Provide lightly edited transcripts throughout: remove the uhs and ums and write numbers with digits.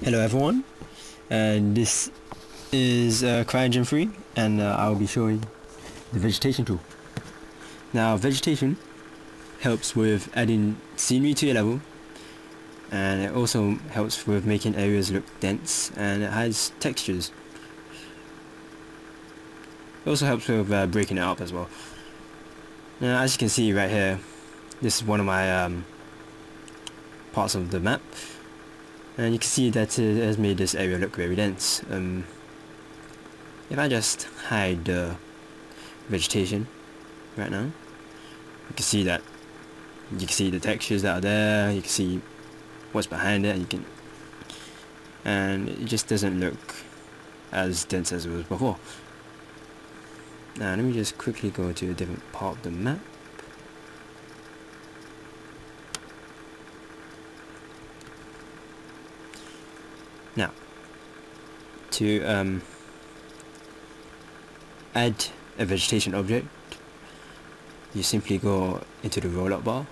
Hello everyone, and this is CryEngine 3, and I'll be showing the Vegetation Tool. Now, Vegetation helps with adding scenery to your level, and it also helps with making areas look dense, and it has textures. It also helps with breaking it up as well. Now, as you can see right here, this is one of my parts of the map. And you can see that it has made this area look very dense. If I just hide the vegetation right now, you can see that the textures that are there. You can see what's behind it, and it just doesn't look as dense as it was before. Now let me just quickly go to a different part of the map. Now, to add a vegetation object, you simply go into the roll-up bar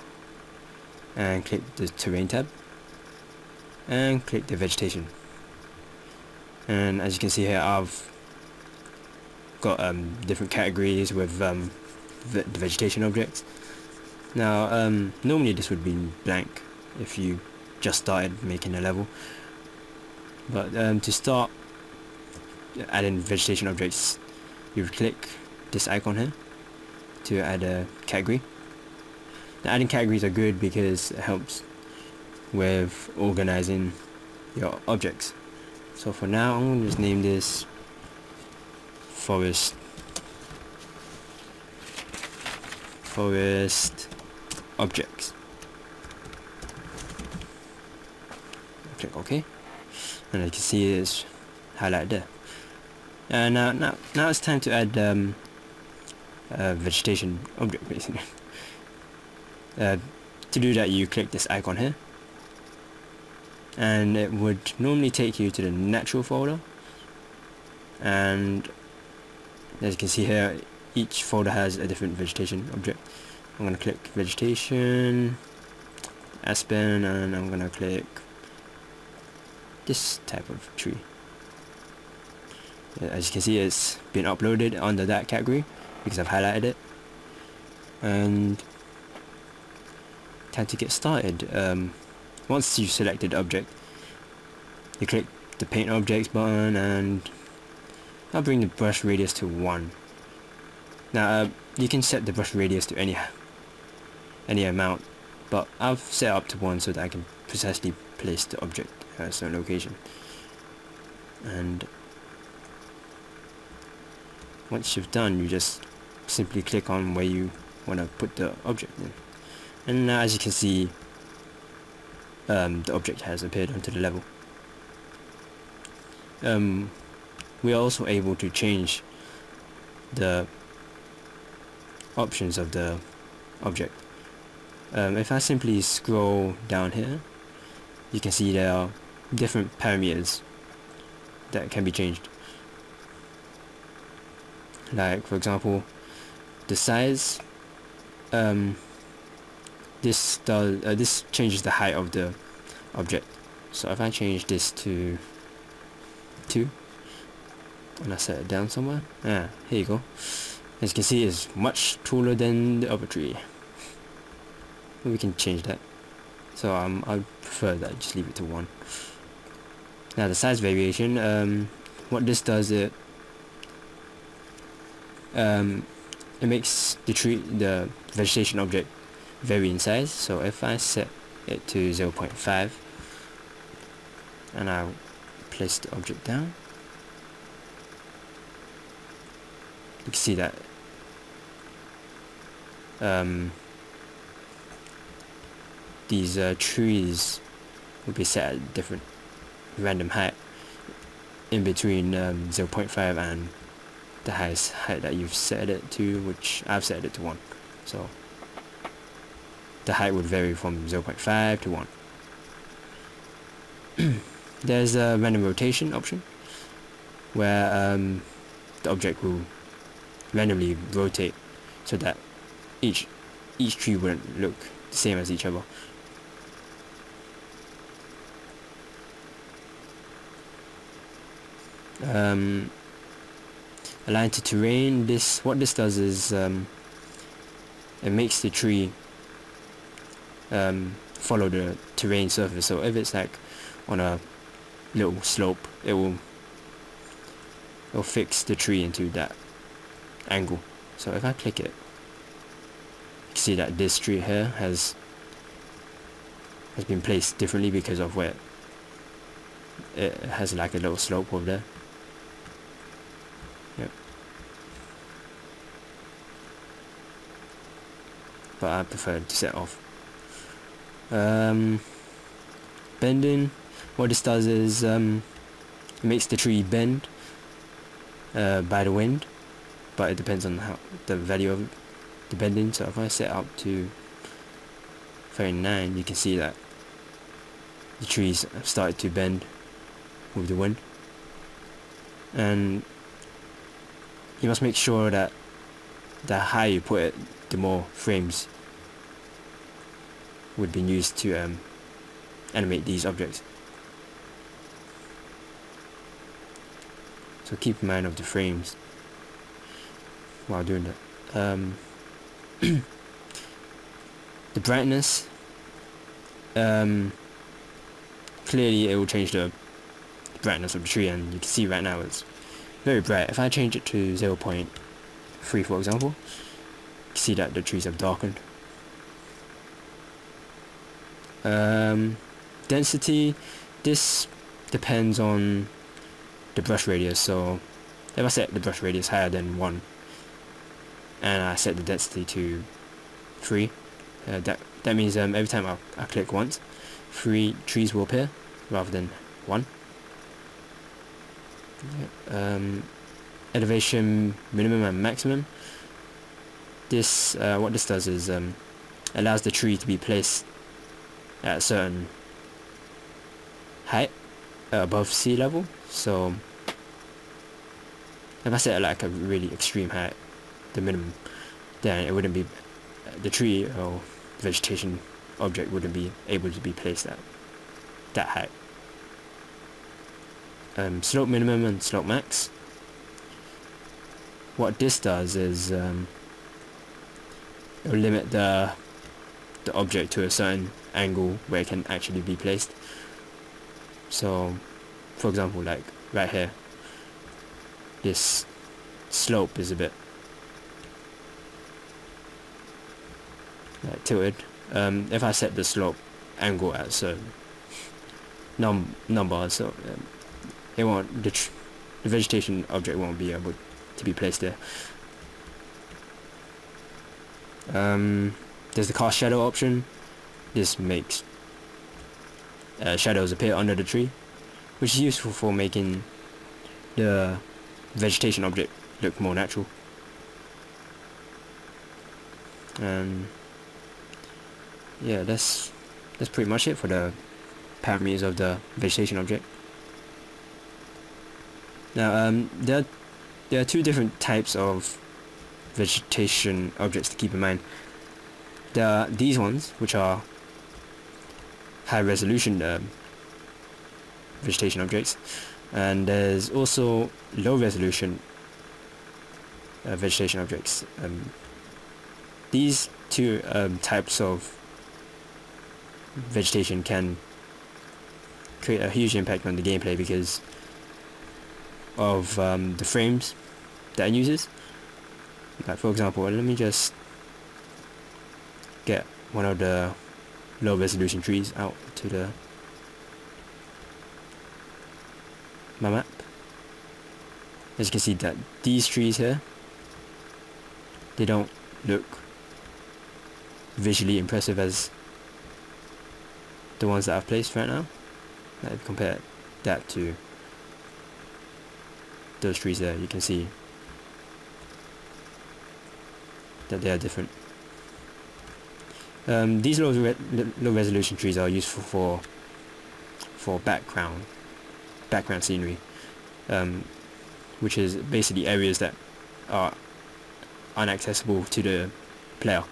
and click the terrain tab and click the vegetation. And as you can see here, I've got different categories with the vegetation objects. Now, normally this would be blank if you just started making a level. But to start adding vegetation objects, you would click this icon here to add a category. Now, adding categories are good because it helps with organizing your objects. So for now, I'm going to just name this forest objects. Click OK. And you can see it's highlighted there. And now it's time to add a vegetation object, basically. To do that, you click this icon here, and it would normally take you to the natural folder. And as you can see here, each folder has a different vegetation object. I'm going to click vegetation, aspen, and I'm going to click this type of tree. As you can see, it's been uploaded under that category because I've highlighted it. And time to get started. Once you've selected the object, you click the paint objects button, and I'll bring the brush radius to 1. Now you can set the brush radius to any amount, but I've set up to 1 so that I can precisely place the object at a certain location. And once you've done, you just simply click on where you want to put the object in. And as you can see, the object has appeared onto the level. We are also able to change the options of the object. If I simply scroll down here, you can see there are different parameters that can be changed. Like, for example, the size. This changes the height of the object. So if I change this to 2 and I set it down somewhere, here you go. As you can see, it's much taller than the other tree. We can change that. So I prefer that, just leave it to 1. Now the size variation, what this does, it makes the vegetation object vary in size. So if I set it to 0.5 and I'll place the object down, you can see that these trees will be set at different random height in between 0.5 and the highest height that you've set it to, which I've set it to 1. So the height would vary from 0.5 to 1. There's a random rotation option where the object will randomly rotate so that each tree wouldn't look the same as each other. Align to terrain. What this does is it makes the tree follow the terrain surface. So if it's like on a little slope, it'll fix the tree into that angle. So if I click it, you can see that this tree here has been placed differently because of where it has like a little slope over there. Yep. But I prefer to set off. Bending. What this does is it makes the tree bend by the wind, but it depends on the value of the bending. So if I set up to 39, you can see that the trees have started to bend with the wind. And you must make sure that the higher you put it, the more frames would be used to animate these objects. So keep in mind of the frames while doing that. The brightness, clearly it will change the brightness of the tree, and you can see right now it's very bright. If I change it to 0.3 for example, you can see that the trees have darkened. Density, this depends on the brush radius. So if I set the brush radius higher than 1 and I set the density to 3, that means every time I click once, 3 trees will appear rather than 1. Elevation minimum and maximum. This what this does is allows the tree to be placed at a certain height above sea level. So if I set it like a really extreme height, the minimum, then it wouldn't be the tree or vegetation object wouldn't be able to be placed at that height. Slope minimum and slope max. What this does is it will limit the object to a certain angle where it can actually be placed. So for example, like right here, this slope is a bit like tilted. If I set the slope angle at a certain number, so it won't, the vegetation object won't be able to be placed there. There's the cast shadow option. This makes shadows appear under the tree, which is useful for making the vegetation object look more natural. Yeah, that's pretty much it for the parameters of the vegetation object. Now there are 2 different types of vegetation objects to keep in mind. There are these ones, which are high resolution vegetation objects, and there's also low resolution vegetation objects. These 2 types of vegetation can create a huge impact on the gameplay because of the frames that it uses. Like for example, let me just get one of the low resolution trees out to my map. As you can see that these trees here, they don't look visually impressive as the ones that I've placed right now. Like if you compare that to those trees there, you can see that they are different. These low resolution trees are useful for background scenery, which is basically areas that are inaccessible to the player,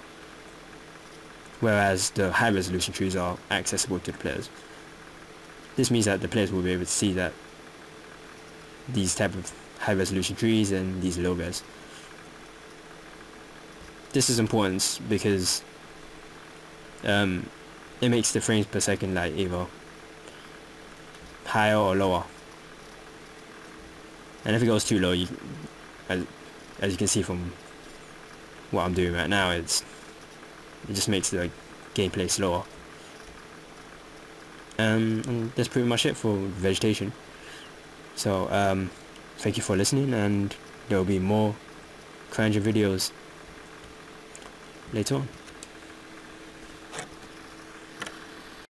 whereas the high resolution trees are accessible to the players. This means that the players will be able to see that these type of high resolution trees and these low res. This is important because it makes the frames per second like either higher or lower, and if it goes too low, as you can see from what I'm doing right now, it just makes the gameplay slower. And that's pretty much it for vegetation. So thank you for listening, and there will be more CryEngine videos later on.